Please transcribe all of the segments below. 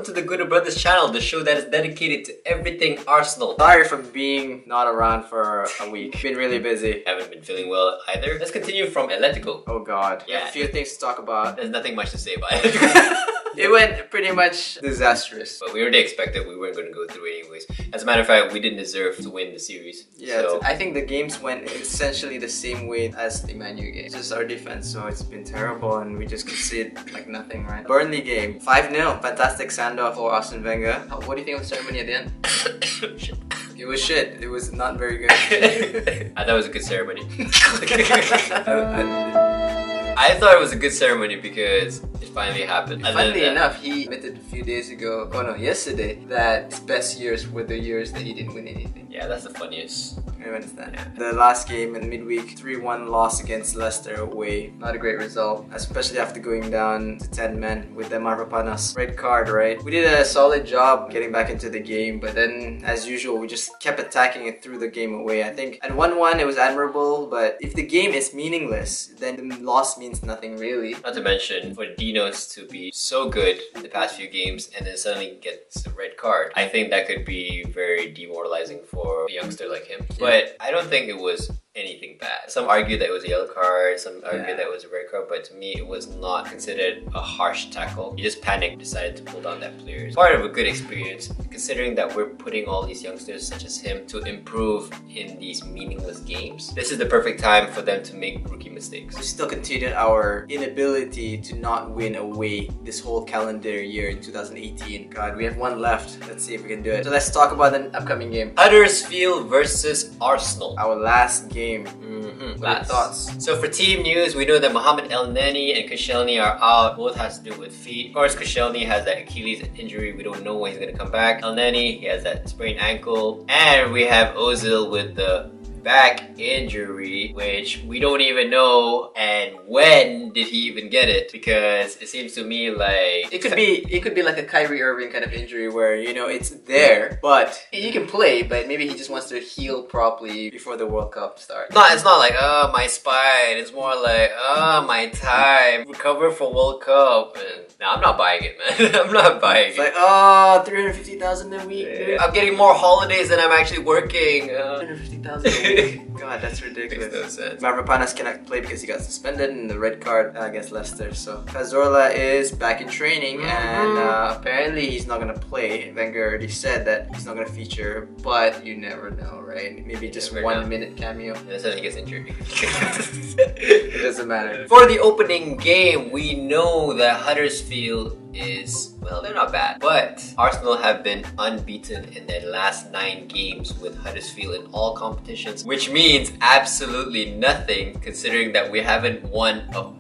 to the Gooner Brothers channel, the show that is dedicated to everything Arsenal. Sorry for being not around for a week. Been really busy. Haven't been feeling well either. Let's continue from Atletico. Oh god. Yeah. A few things to talk about. There's nothing much to say about it. It went pretty much disastrous. But we already expected we weren't going to go through it anyways. As a matter of fact, we didn't deserve to win the series. Yeah, so. I think the games went essentially the same way as the Man U game. It's just our defense, so it's been terrible and we just conceded like nothing, right? Burnley game, 5-0. Fantastic send-off for Arsene Wenger. What do you think of the ceremony at the end? Shit. It was shit. It was not very good. I thought it was a good ceremony. I thought it was a good ceremony because it finally happened. Funnily enough, he admitted a few days ago, yesterday, that his best years were the years that he didn't win anything. Yeah, that's the funniest. I understand. Yeah. The last game in midweek, 3-1 loss against Leicester away. Not a great result, especially after going down to 10 men with the Mavropanos red card, right? We did a solid job getting back into the game, but then, as usual, we just kept attacking it through the game away. I think at 1-1 it was admirable, but if the game is meaningless, then the loss means nothing really. Not to mention, for Dinos to be so good in the past few games and then suddenly gets a red card, I think that could be very demoralizing for a youngster like him. Yeah. But I don't think it was anything bad. Some argue that it was a yellow card, some argue that it was a red card, but to me it was not considered a harsh tackle. He just panicked, decided to pull down that player. It's part of a good experience, considering that we're putting all these youngsters such as him to improve in these meaningless games. This is the perfect time for them to make rookie mistakes. We still continued our inability to not win away this whole calendar year in 2018. God, we have one left. Let's see if we can do it. So let's talk about the upcoming game. Huddersfield versus Arsenal. Our last game. Last thoughts. So for team news, we know that Mohamed El Neni and Koscielny are out. Both has to do with feet. Of course, Koscielny has that Achilles injury. We don't know when he's going to come back. El Neni, he has that sprained ankle. And we have Ozil with the back injury, which we don't even know and when did he even get it, because it seems to me like it could be like a Kyrie Irving kind of injury where, you know, it's there but he can play, but maybe he just wants to heal properly before the World Cup starts. No, it's not like my spine, it's more like my time, recover for World Cup. And no, I'm not buying it, man. I'm not buying it. It's like 350,000 a week, dude. I'm getting more holidays than I'm actually working. 350,000 a week. God, that's ridiculous. Makes no sense. Mavropanos cannot play because he got suspended in the red card against Leicester. So Cazorla is back in training and apparently he's not gonna play. Wenger already said that he's not gonna feature, but you never know, right? Maybe just 1 minute cameo. That's how he gets injured. It doesn't matter. For the opening game, we know that Huddersfield is, well, they're not bad, but Arsenal have been unbeaten in their last 9 games with Huddersfield in all competitions, which means absolutely nothing considering that we haven't won a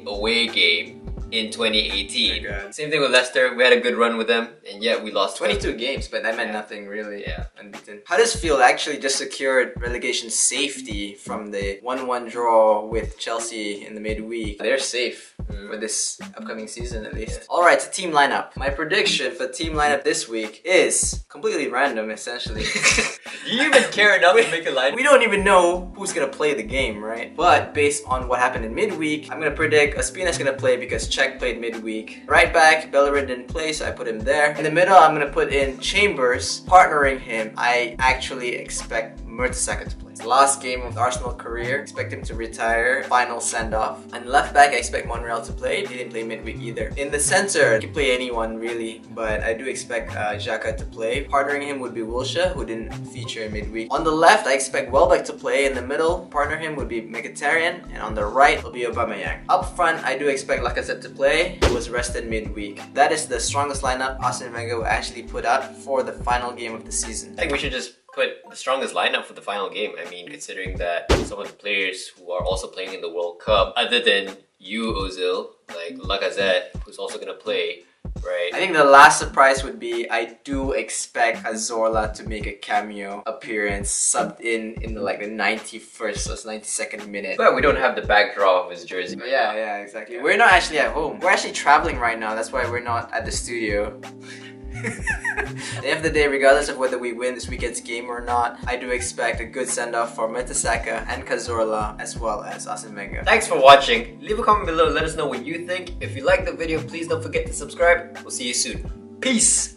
away game in 2018. Oh, same thing with Leicester. We had a good run with them, and yet we lost 22 games, but that meant nothing really. Yeah. Unbeaten. Huddersfield actually just secured relegation safety from the 1-1 draw with Chelsea in the midweek. They're safe for this upcoming season at least. Alright, so team lineup. My prediction for team lineup this week is completely random essentially. Do you even care enough to make a line? We don't even know who's gonna play the game, right? But based on what happened in midweek, I'm gonna predict Ospina's gonna play because Czech played midweek. Right back, Bellerin didn't play, so I put him there. In the middle, I'm gonna put in Chambers, partnering him. I actually expect Mertesacker to play. It's the last game of the Arsenal career. Expect him to retire. Final send-off. And left back, I expect Monreal to play. He didn't play midweek either. In the center, he can play anyone really, but I do expect Xhaka to play. Partnering him would be Wilshere, who didn't feature in midweek. On the left, I expect Welbeck to play. In the middle, partner him would be Mkhitaryan, and on the right will be Aubameyang. Up front, I do expect Lacazette to play. He was rested midweek. That is the strongest lineup Arsene Wenger will actually put out for the final game of the season. I think we should just put the strongest lineup for the final game. I mean, considering that some of the players who are also playing in the World Cup, other than you, Ozil, like Lacazette, who's also gonna play, right? I think the last surprise would be I do expect Cazorla to make a cameo appearance, subbed in like the 91st or 92nd minute. But we don't have the backdrop of his jersey. Yeah, exactly. We're not actually at home. We're actually traveling right now. That's why we're not at the studio. At the end of the day, regardless of whether we win this weekend's game or not, I do expect a good send-off for MERTESACKER and CAZORLA as well as Arsene Wenger. Thanks for watching. Leave a comment below and let us know what you think. If you liked the video, please don't forget to subscribe. We'll see you soon. Peace.